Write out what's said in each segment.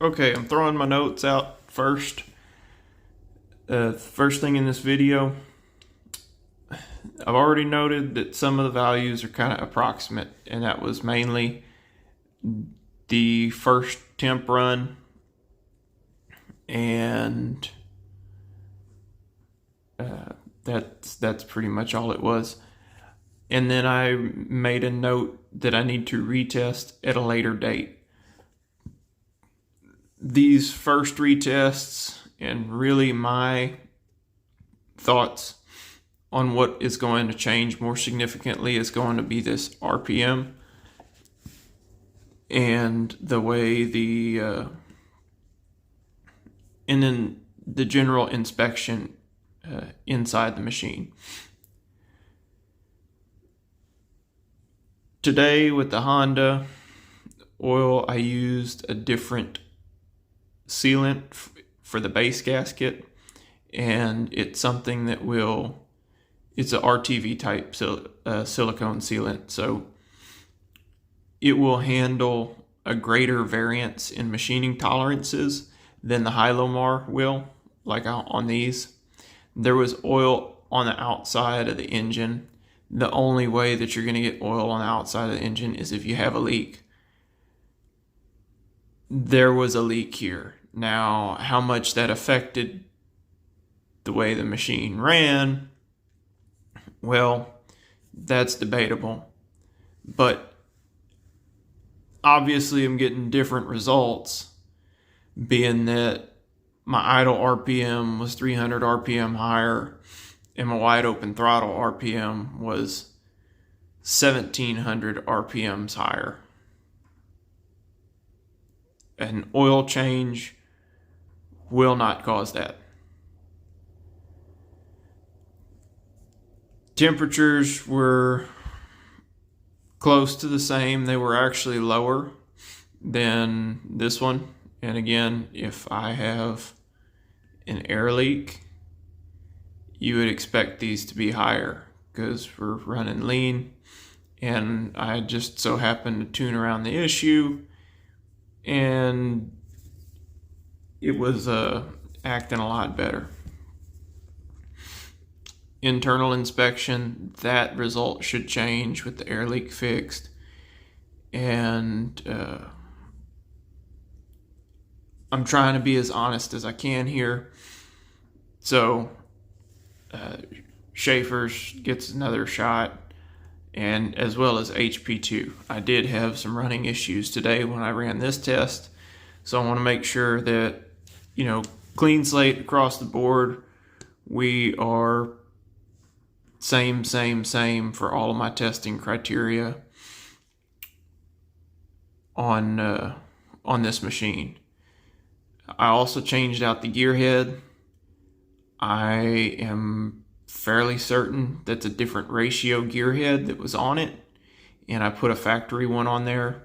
Okay, I'm throwing my notes out first. First thing in this video, I've already noted that some of the values are kind of approximate, and that was mainly the first temp run and that's pretty much all it was. And then I made a note that I need to retest at a later date. These first retests and really my thoughts on what is going to change more significantly is going to be this RPM and the way and then the general inspection inside the machine. Today with the Honda oil, I used a different sealant for the base gasket, and it's something that it's a RTV type silicone sealant, so it will handle a greater variance in machining tolerances than the Hylomar will, like on these. There was oil on the outside of the engine. The only way that you're going to get oil on the outside of the engine is if you have a leak. There was a leak here. Now, how much that affected the way the machine ran, well, that's debatable. But obviously I'm getting different results, being that my idle RPM was 300 RPM higher and my wide open throttle RPM was 1700 RPMs higher. An oil change will not cause that. Temperatures were close to the same. They were actually lower than this one. And again, if I have an air leak, you would expect these to be higher because we're running lean. And I just so happened to tune around the issue, and it was acting a lot better. Internal inspection, that result should change with the air leak fixed. And I'm trying to be as honest as I can here. So Schaefer's gets another shot, and as well as HP2. I did have some running issues today when I ran this test, so I want to make sure that, clean slate across the board. We are same for all of my testing criteria on this machine. I also changed out the gear head. I am fairly certain that's a different ratio gear head that was on it, and I put a factory one on there.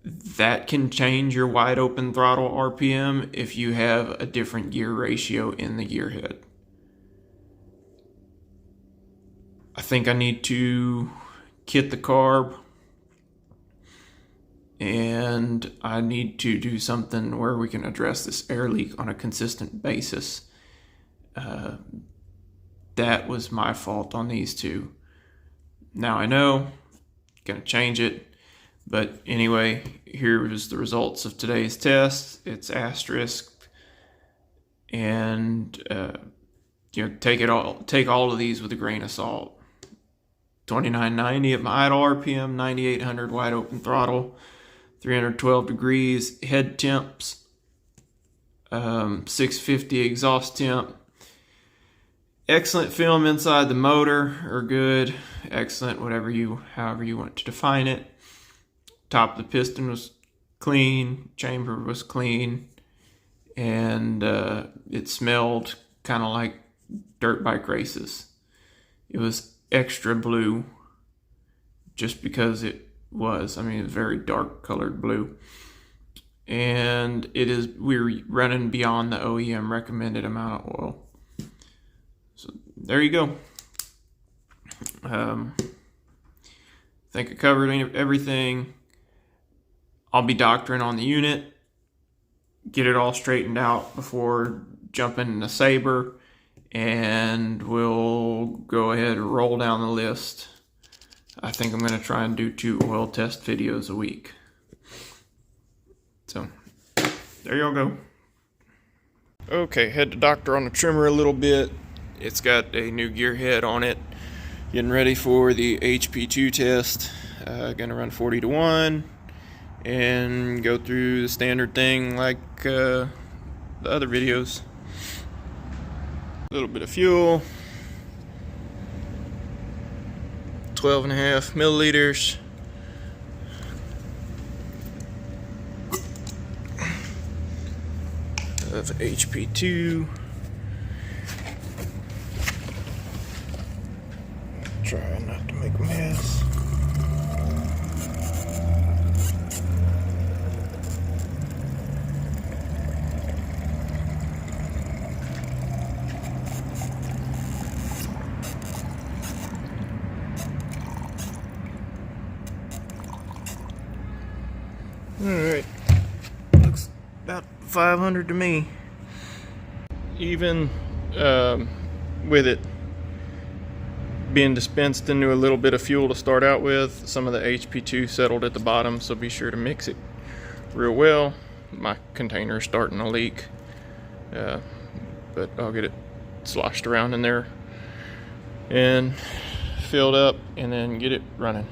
That can change your wide open throttle RPM if you have a different gear ratio in the gear head. I think I need to kit the carb, and I need to do something where we can address this air leak on a consistent basis. That was my fault on these two. Now I know, gonna change it, but anyway, here's the results of today's test. It's asterisked, and take all of these with a grain of salt. 2990 at my idle RPM, 9800 wide open throttle, 312 degrees head temps, 650 exhaust temp. Excellent film inside the motor, or good, excellent, however you want to define it. Top of the piston was clean, chamber was clean, and it smelled kind of like dirt bike races. It was extra blue just because it was, very dark colored blue. And we're running beyond the OEM recommended amount of oil. So there you go. I think I covered everything. I'll be doctoring on the unit get it all straightened out before jumping into Sabre, and we'll go ahead and roll down the list. I think I'm going to try and do 2 oil test videos a week. So, there y'all go. Okay, had the doctor on the trimmer a little bit. It's got a new gear head on it. Getting ready for the HP2 test. Gonna run 40 to 1 and go through the standard thing like the other videos. A little bit of fuel. 12.5 milliliters. Of HP2. Try not to make a mess. Alright, looks about 500 to me. Even with it being dispensed into a little bit of fuel to start out with, some of the HP2 settled at the bottom, so be sure to mix it real well. My container is starting to leak, but I'll get it sloshed around in there and filled up and then get it running.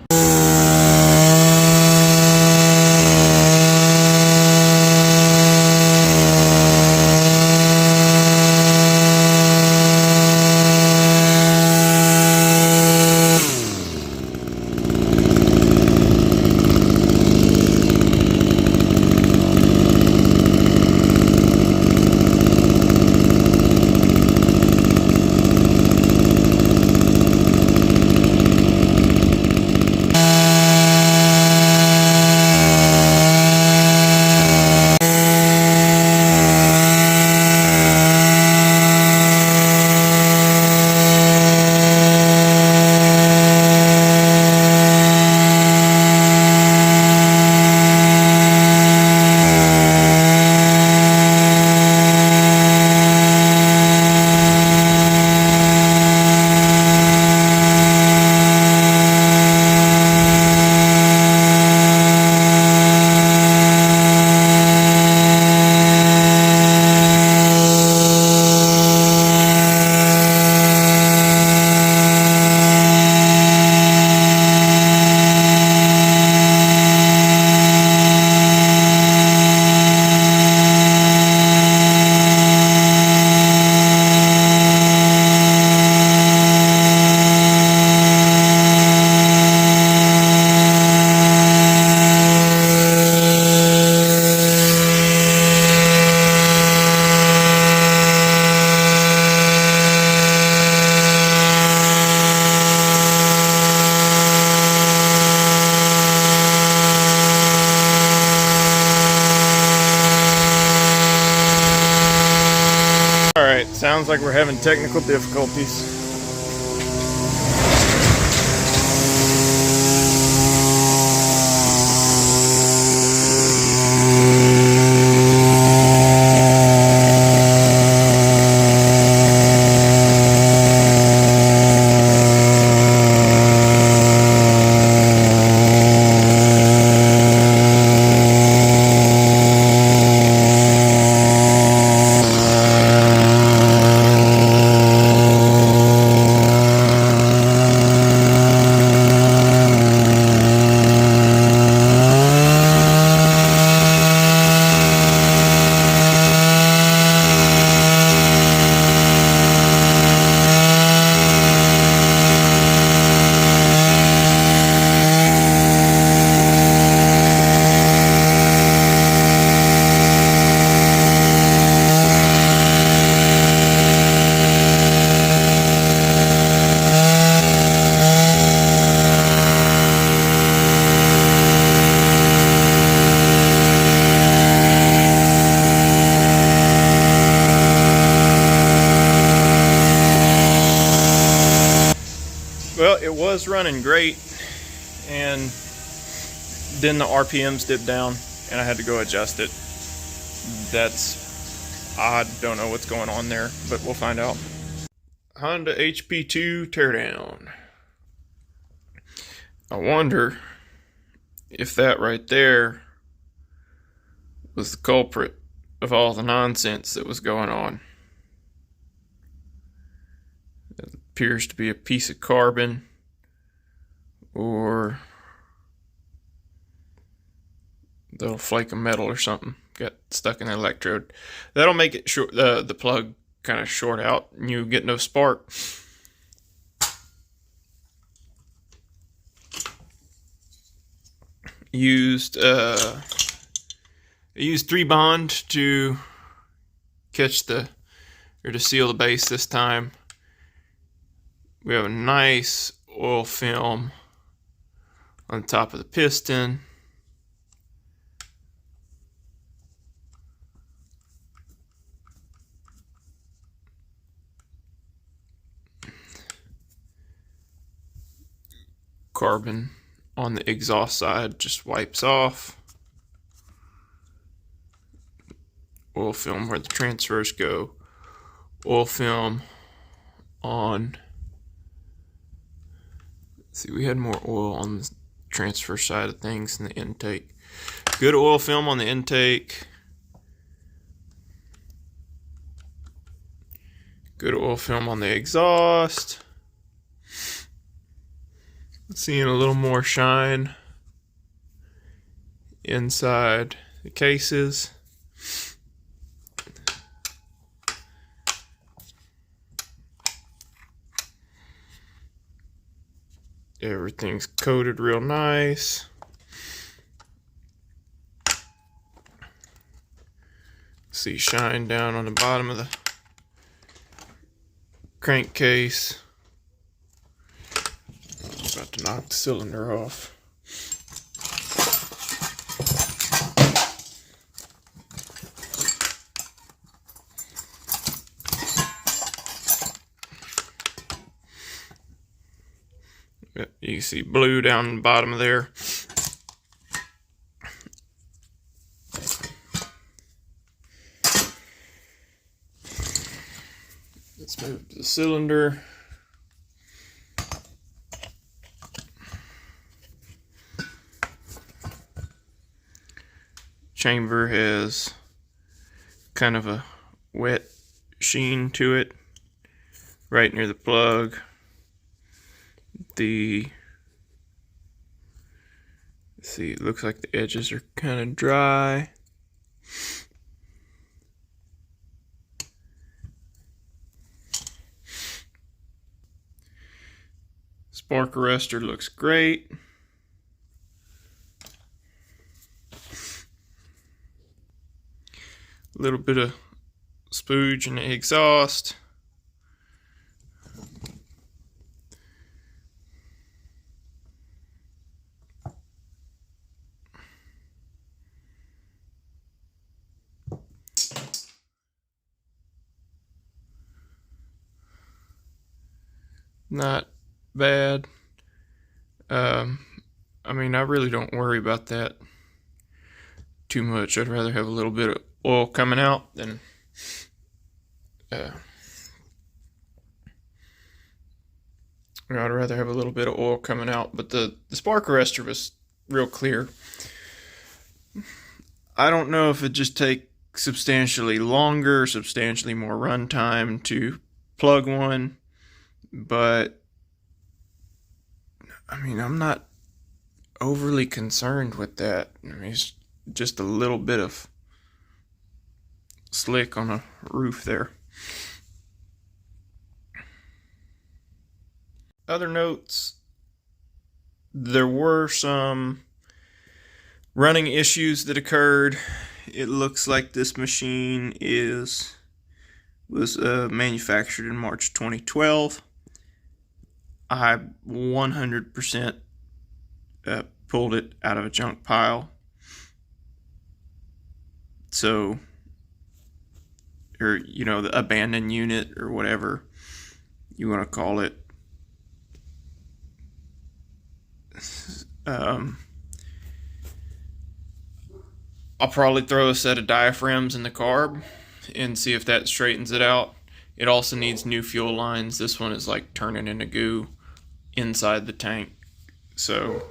Alright, sounds like we're having technical difficulties. Well, it was running great, and then the RPMs dipped down and I had to go adjust it. I don't know what's going on there, but we'll find out. Honda HP2 teardown. I wonder if that right there was the culprit of all the nonsense that was going on. It appears to be a piece of carbon or a little flake of metal or something got stuck in the electrode. That'll make it short, the plug kind of short out and you get no spark. Used 3-bond to catch to seal the base this time. We have a nice oil film on top of the piston. Carbon on the exhaust side just wipes off. Oil film where the transfers go. Oil film on, let's see, we had more oil on the transfer side of things than the intake. Good oil film on the intake. Good oil film on the exhaust. Seeing a little more shine inside the cases. Everything's coated real nice. See shine down on the bottom of the crankcase. About to knock the cylinder off. You can see blue down the bottom of there. Let's move to the cylinder. Chamber has kind of a wet sheen to it right near the plug. Let's see, it looks like the edges are kind of dry. Spark arrestor looks great. A little bit of spooge in the exhaust. Not bad. I mean, I really don't worry about that too much. I'd rather have a little bit of oil coming out than I'd rather have a little bit of oil coming out, but the spark arrestor was real clear. I don't know if it just takes substantially longer, substantially more runtime to plug one, but I mean, I'm not overly concerned with that. I mean, it's just a little bit of slick on a roof there. Other notes, there were some running issues that occurred. It looks like this machine was manufactured in March 2012. I 100% pulled it out of a junk pile. So, or you know, the abandoned unit or whatever you want to call it. I'll probably throw a set of diaphragms in the carb and see if that straightens it out. It also needs new fuel lines. This one is like turning into goo inside the tank. So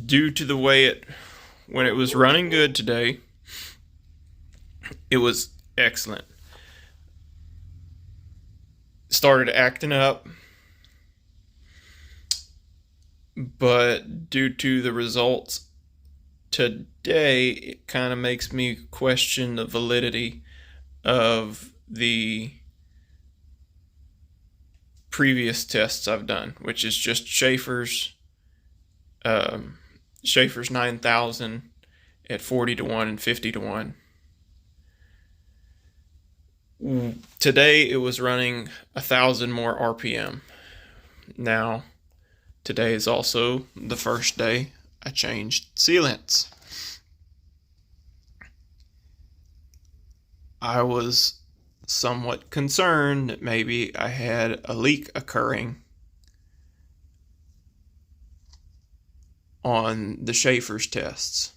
due to the way when it was running good today, it was excellent. Started acting up, but due to the results today, it kind of makes me question the validity of the previous tests I've done, which is just Schaefer's 9000 at 40 to 1 and 50 to 1. Today it was running 1,000 more RPM. Now, today is also the first day I changed sealants. I was somewhat concerned that maybe I had a leak occurring on the Schaefer's tests.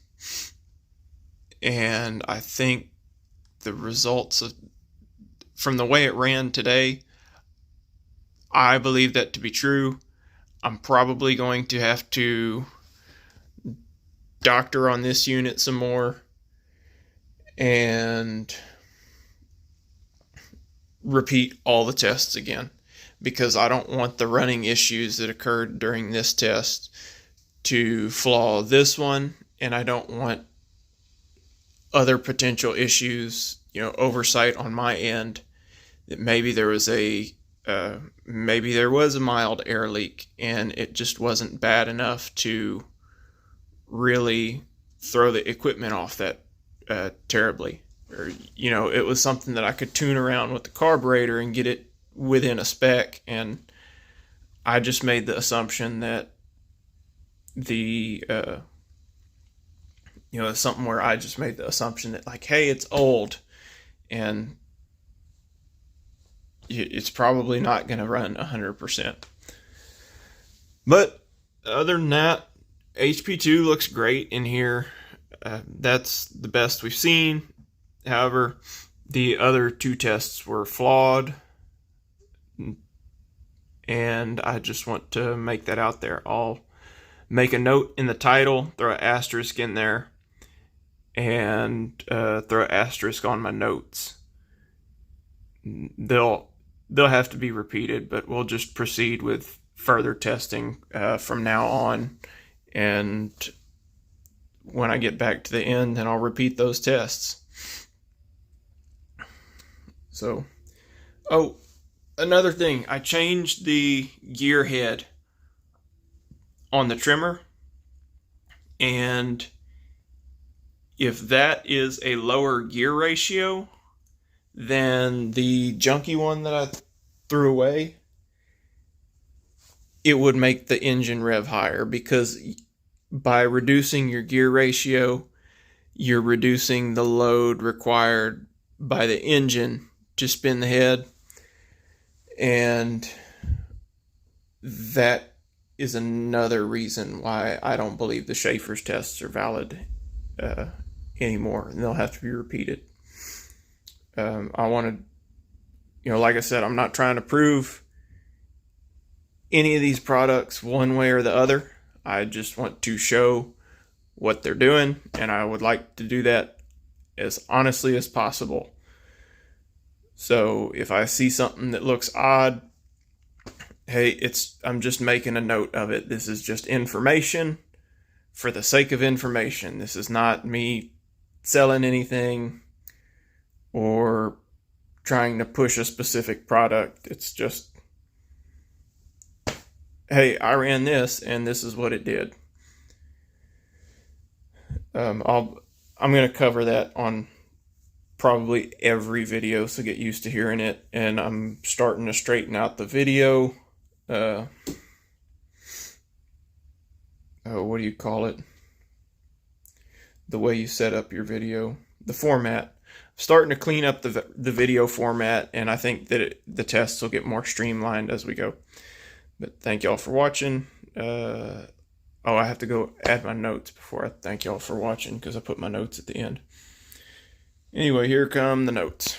And I think the results from the way it ran today, I believe that to be true. I'm probably going to have to doctor on this unit some more and repeat all the tests again, because I don't want the running issues that occurred during this test to flaw this one, and I don't want other potential issues, oversight on my end, that maybe there was a mild air leak and it just wasn't bad enough to really throw the equipment off that terribly. Or, it was something that I could tune around with the carburetor and get it within a spec, and I just made the assumption that it's something where I just made the assumption that, like, hey, it's old and it's probably not going to run 100%. But other than that, HP2 looks great in here. That's the best we've seen. However, the other two tests were flawed, and I just want to make that out there. I'll make a note in the title, throw an asterisk in there, and throw an asterisk on my notes. They'll have to be repeated, but we'll just proceed with further testing from now on. And when I get back to the end, then I'll repeat those tests. So, another thing, I changed the gear head on the trimmer, and if that is a lower gear ratio than the junky one that I threw away, it would make the engine rev higher, because by reducing your gear ratio, you're reducing the load required by the engine to spin the head, and that is another reason why I don't believe the Schaefer's tests are valid anymore, and they'll have to be repeated. I want to, like I said, I'm not trying to prove any of these products one way or the other. I just want to show what they're doing, and I would like to do that as honestly as possible. So if I see something that looks odd, hey, I'm just making a note of it. This is just information for the sake of information. This is not me selling anything or trying to push a specific product. It's just, hey, I ran this and this is what it did. I'm going to cover that on probably every video, so get used to hearing it. And I'm starting to straighten out the video. What do you call it? The way you set up your video, the format. I'm starting to clean up the video format, and I think that the tests will get more streamlined as we go. But thank y'all for watching. Oh, I have to go add my notes before I thank y'all for watching because I put my notes at the end. Anyway, here come the notes.